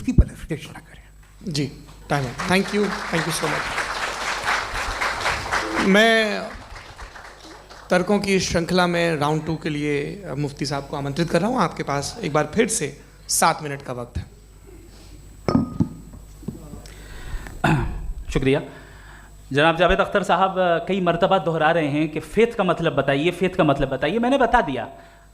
उसकी परवरिश ना करें। जी, टाइम है। Thank you so much. मैं तर्कों की श्रृंखला में राउंड 2 के लिए मुफ्ती साहब को आमंत्रित कर रहा हूँ। आपके पास एक बार फिर से 7 मिनट का वक्त है। शुक्रिया। जनाब जावेद अख्तर साहब कई मरतबा दोहरा रहे हैं कि फेथ का मतलब बताइए, फेथ का मतलब बताइए। मैंने बता दिया,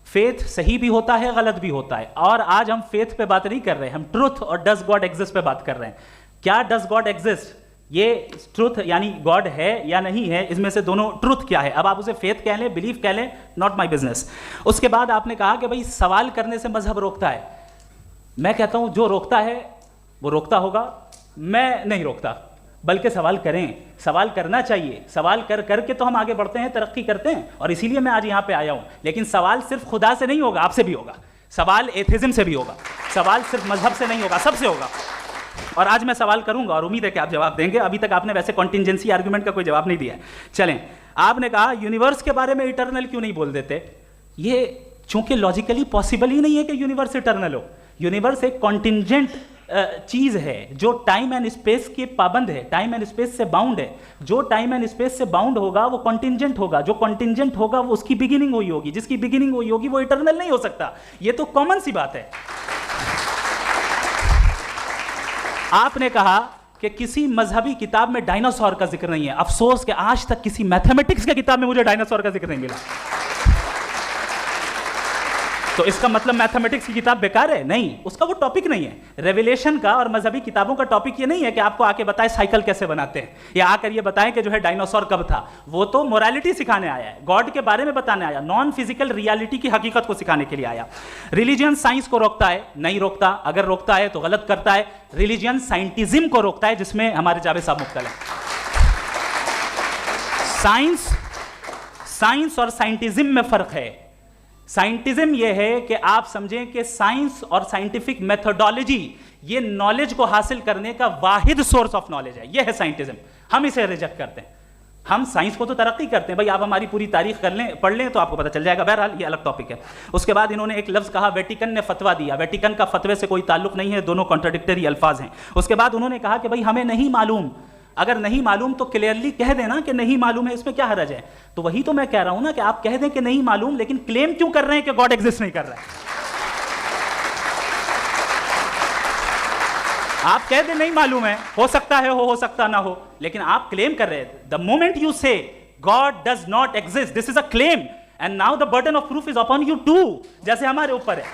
फेथ सही भी होता है, गलत भी होता है। और आज हम फेथ पे बात नहीं कर रहे हैं, हम ट्रुथ और डज गॉड एग्जिस्ट पे बात कर रहे हैं। क्या डज गॉड एग्जिस्ट, ये ट्रुथ यानी गॉड है या नहीं है, इसमें से दोनों ट्रुथ क्या है। अब आप उसे फेथ कह लें, बिलीफ कह लें, नॉट माई बिजनेस। उसके बाद आपने कहा कि भाई सवाल करने से मजहब रोकता है। मैं कहता हूं जो रोकता है वो रोकता होगा, मैं नहीं रोकता, बल्कि सवाल करें, सवाल करना चाहिए। सवाल कर करके तो हम आगे बढ़ते हैं, तरक्की करते हैं, और इसीलिए मैं आज यहाँ पे आया हूँ। लेकिन सवाल सिर्फ खुदा से नहीं होगा, आपसे भी होगा। सवाल एथिज्म से भी होगा, सवाल सिर्फ मजहब से नहीं होगा, सबसे होगा। और आज मैं सवाल करूंगा और उम्मीद है कि आप जवाब देंगे। अभी तक आपने वैसे कॉन्टिंजेंसी आर्गुमेंट का कोई जवाब नहीं दिया है। चलें, आपने कहा यूनिवर्स के बारे में इटर्नल क्यों नहीं बोल देते। ये चूंकि लॉजिकली पॉसिबल ही नहीं है कि यूनिवर्स इटर्नल हो। यूनिवर्स एक कॉन्टिंजेंट चीज है जो टाइम एंड स्पेस के पाबंद है, टाइम एंड स्पेस से बाउंड है। जो टाइम एंड स्पेस से बाउंड होगा वो कॉन्टिंजेंट होगा, जो कॉन्टिंजेंट होगा वो उसकी बिगिनिंग हुई होगी, जिसकी बिगिनिंग हुई होगी वो इटर्नल नहीं हो सकता। ये तो कॉमन सी बात है। आपने कहा कि किसी मजहबी किताब में डायनासोर का जिक्र नहीं है। अफसोस कि आज तक किसी मैथमेटिक्स की किताब में मुझे डायनासोर का जिक्र नहीं मिला। तो इसका मतलब मैथमेटिक्स की किताब बेकार है? नहीं, उसका वो टॉपिक नहीं है। रेवलेशन का और मजहबी किताबों का टॉपिक ये नहीं है कि आपको आके बताए साइकिल कैसे बनाते हैं, या आकर ये बताएं कि जो है डायनासोर कब था। वो तो मोरालिटी सिखाने आया है, गॉड के बारे में बताने आया, नॉन फिजिकल रियलिटी की हकीकत को सिखाने के लिए आया। रिलीजियन साइंस को रोकता है? नहीं रोकता। अगर रोकता है तो गलत करता है। रिलीजियन साइंटिज्म को रोकता है, जिसमें हमारे जावेद साहब मुब्तला है। साइंस और साइंटिज्म में फर्क है। साइंटिज्म यह है कि आप समझें कि साइंस और साइंटिफिक मेथोडोलॉजी ये नॉलेज को हासिल करने का वाहिद सोर्स ऑफ नॉलेज है। यह है साइंटिज्म। हम इसे रिजेक्ट करते हैं। हम साइंस को तो तरक्की करते हैं। भाई आप हमारी पूरी तारीख कर लें, पढ़ लें तो आपको पता चल जाएगा। बहरहाल ये अलग टॉपिक है। उसके बाद इन्होंने एक लफ्ज़ कहा, वेटिकन ने फतवा दिया। वेटिकन का फतवे से कोई ताल्लुक नहीं है, दोनों कॉन्ट्राडिक्टरी अल्फाज हैं। उसके बाद उन्होंने कहा कि भाई हमें नहीं मालूम। अगर नहीं मालूम तो क्लियरली कह देना कि नहीं मालूम है, इसमें क्या हर्ज है। तो वही तो मैं कह रहा हूं ना कि आप कह दें कि नहीं मालूम, लेकिन क्लेम क्यों कर रहे हैं कि गॉड एग्जिस्ट नहीं कर रहा है। आप कह दें नहीं मालूम है, हो सकता है हो सकता ना हो, लेकिन आप क्लेम कर रहे हैं। The moment you say God does not exist, this is a claim, and now the burden of proof is upon you to, जैसे हमारे ऊपर है।